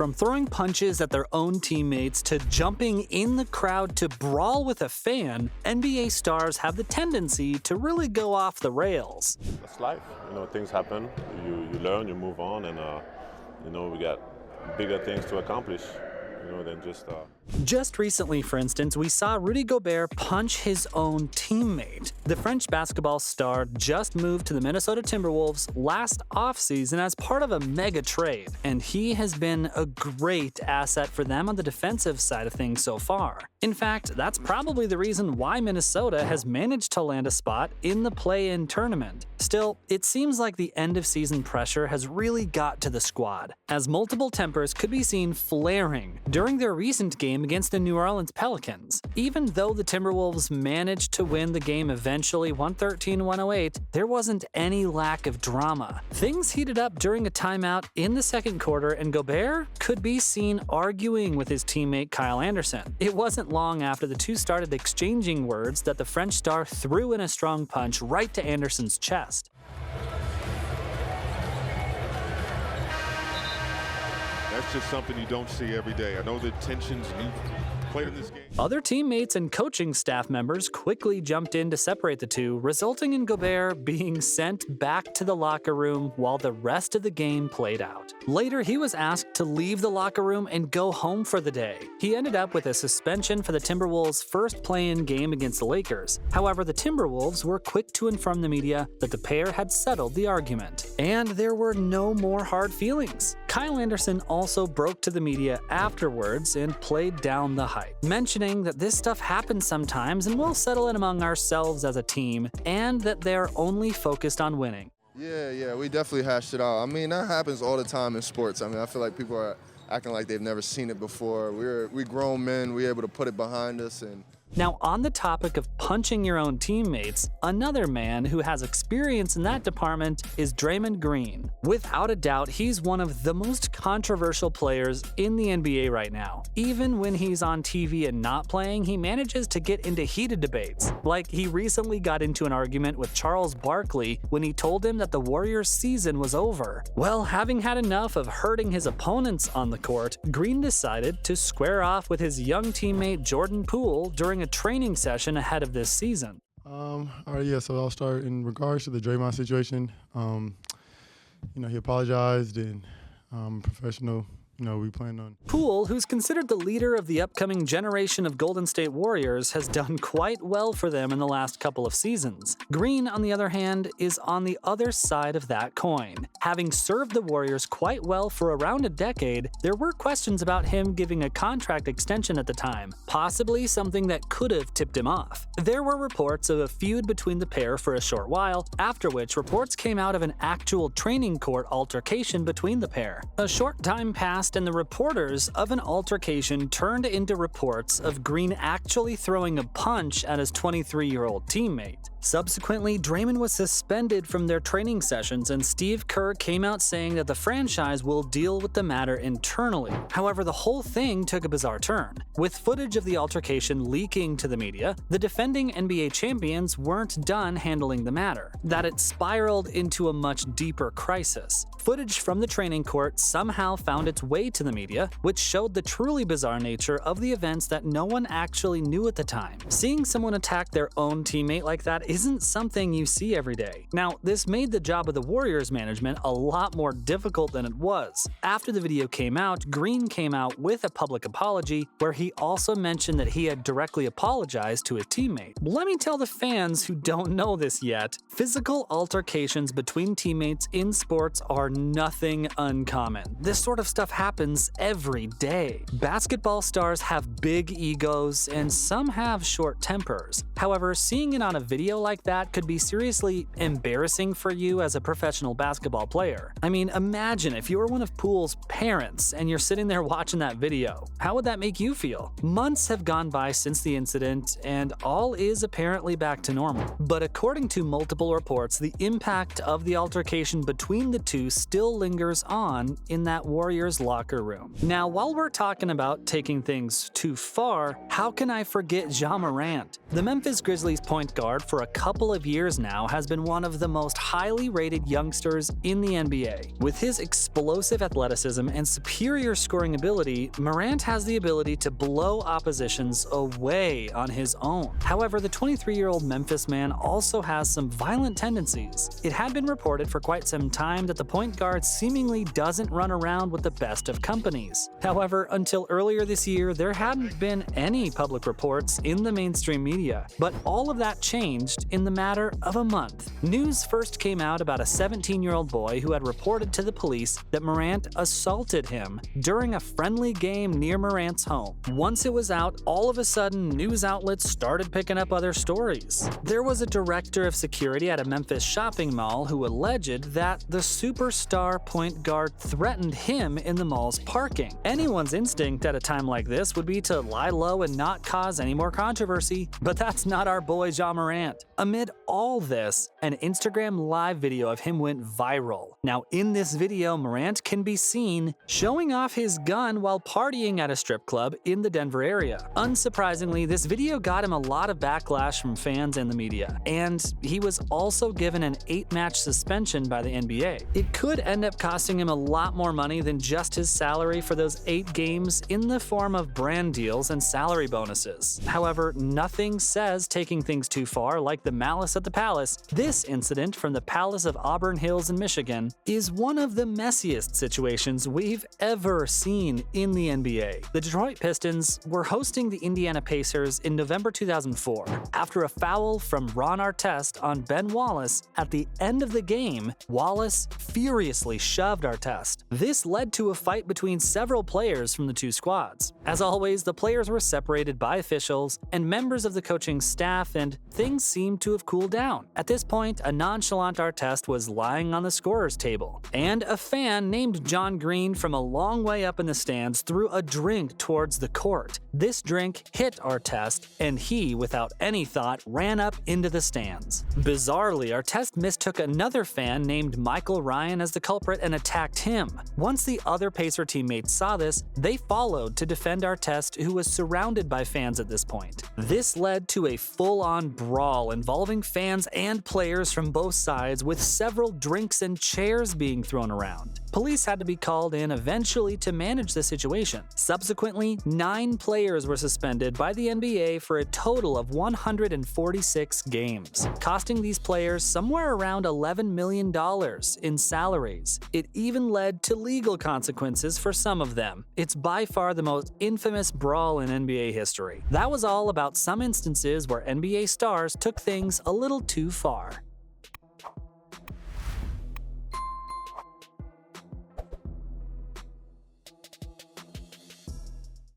From throwing punches at their own teammates to jumping in the crowd to brawl with a fan, NBA stars have the tendency to really go off the rails. It's life. Things happen. You learn, you move on, and we got bigger things to accomplish. Than Just recently, for instance, we saw Rudy Gobert punch his own teammate. The French basketball star just moved to the Minnesota Timberwolves last offseason as part of a mega trade, and he has been a great asset for them on the defensive side of things so far. In fact, that's probably the reason why Minnesota has managed to land a spot in the play-in tournament. Still, it seems like the end-of-season pressure has really got to the squad, as multiple tempers could be seen flaring during their recent game against the New Orleans Pelicans. Even though the Timberwolves managed to win the game eventually 113-108, there wasn't any lack of drama. Things heated up during a timeout in the second quarter, and Gobert could be seen arguing with his teammate Kyle Anderson. It wasn't long after the two started exchanging words that the French star threw in a strong punch right to Anderson's chest. That's just something you don't see every day. I know the tensions you've played in this game. Other teammates and coaching staff members quickly jumped in to separate the two, resulting in Gobert being sent back to the locker room while the rest of the game played out. Later, he was asked to leave the locker room and go home for the day. He ended up with a suspension for the Timberwolves' first play-in game against the Lakers. However, the Timberwolves were quick to inform the media that the pair had settled the argument, and there were no more hard feelings. Kyle Anderson also broke to the media afterwards and played down the hype, mentioning that this stuff happens sometimes and we'll settle it among ourselves as a team, and that they're only focused on winning. Yeah, we definitely hashed it out. I mean, that happens all the time in sports. I mean, I feel like people are acting like they've never seen it before. We grown men, we're able to put it behind us. And now, on the topic of punching your own teammates, another man who has experience in that department is Draymond Green. Without a doubt, he's one of the most controversial players in the NBA right now. Even when he's on TV and not playing, he manages to get into heated debates. Like, he recently got into an argument with Charles Barkley when he told him that the Warriors' season was over. Well, having had enough of hurting his opponents on the court, Green decided to square off with his young teammate Jordan Poole during a training session ahead of this season. So I'll start in regards to the Draymond situation. He apologized and professional. We plan on. Poole, who's considered the leader of the upcoming generation of Golden State Warriors, has done quite well for them in the last couple of seasons. Green, on the other hand, is on the other side of that coin. Having served the Warriors quite well for around a decade, there were questions about him giving a contract extension at the time, possibly something that could have tipped him off. There were reports of a feud between the pair for a short while, after which reports came out of an actual training court altercation between the pair. A short time passed, and the reporters of an altercation turned into reports of Green actually throwing a punch at his 23-year-old teammate. Subsequently, Draymond was suspended from their training sessions, and Steve Kerr came out saying that the franchise will deal with the matter internally. However, the whole thing took a bizarre turn. With footage of the altercation leaking to the media, the defending NBA champions weren't done handling the matter, that it spiraled into a much deeper crisis. Footage from the training court somehow found its way to the media, which showed the truly bizarre nature of the events that no one actually knew at the time. Seeing someone attack their own teammate like that isn't something you see every day. Now, this made the job of the Warriors management a lot more difficult than it was. After the video came out, Green came out with a public apology where he also mentioned that he had directly apologized to his teammate. Let me tell the fans who don't know this yet, physical altercations between teammates in sports are nothing uncommon. This sort of stuff happens every day. Basketball stars have big egos and some have short tempers. However, seeing it on a video like that could be seriously embarrassing for you as a professional basketball player. I mean, imagine if you were one of Poole's parents and you're sitting there watching that video. How would that make you feel? Months have gone by since the incident, and all is apparently back to normal. But according to multiple reports, the impact of the altercation between the two still lingers on in that Warriors locker room. Now, while we're talking about taking things too far, how can I forget Ja Morant? The Memphis Grizzlies point guard for a couple of years now has been one of the most highly rated youngsters in the NBA. With his explosive athleticism and superior scoring ability, Morant has the ability to blow oppositions away on his own. However, the 23-year-old Memphis man also has some violent tendencies. It had been reported for quite some time that the point guard seemingly doesn't run around with the best of companies. However, until earlier this year, there hadn't been any public reports in the mainstream media, but all of that changed in the matter of a month. News first came out about a 17-year-old boy who had reported to the police that Morant assaulted him during a friendly game near Morant's home. Once it was out, all of a sudden, news outlets started picking up other stories. There was a director of security at a Memphis shopping mall who alleged that the superstar point guard threatened him in the mall's parking. Anyone's instinct at a time like this would be to lie low and not cause any more controversy, but that's not our boy Ja Morant. Amid all this, an Instagram live video of him went viral. Now, in this video, Morant can be seen showing off his gun while partying at a strip club in the Denver area. Unsurprisingly, this video got him a lot of backlash from fans and the media, and he was also given an 8-match suspension by the NBA. It could end up costing him a lot more money than just his salary for those 8 games in the form of brand deals and salary bonuses. However, nothing says taking things too far like the Malice at the Palace. This incident from the Palace of Auburn Hills in Michigan is one of the messiest situations we've ever seen in the NBA. The Detroit Pistons were hosting the Indiana Pacers in November 2004. After a foul from Ron Artest on Ben Wallace at the end of the game, Wallace furiously shoved Artest. This led to a fight between several players from the two squads. As always, the players were separated by officials and members of the coaching staff, and things seemed to have cooled down. At this point, a nonchalant Artest was lying on the scorer's table, and a fan named John Green from a long way up in the stands threw a drink towards the court. This drink hit Artest, and he, without any thought, ran up into the stands. Bizarrely, Artest mistook another fan named Michael Ryan as the culprit and attacked him. Once the other Pacer teammates saw this, they followed to defend Artest, who was surrounded by fans at this point. This led to a full-on brawl involving fans and players from both sides, with several drinks and chairs being thrown around. Police had to be called in eventually to manage the situation. Subsequently, 9 players were suspended by the NBA for a total of 146 games, costing these players somewhere around $11 million in salaries. It even led to legal consequences for some of them. It's by far the most infamous brawl in NBA history. That was all about some instances where NBA stars took things a little too far.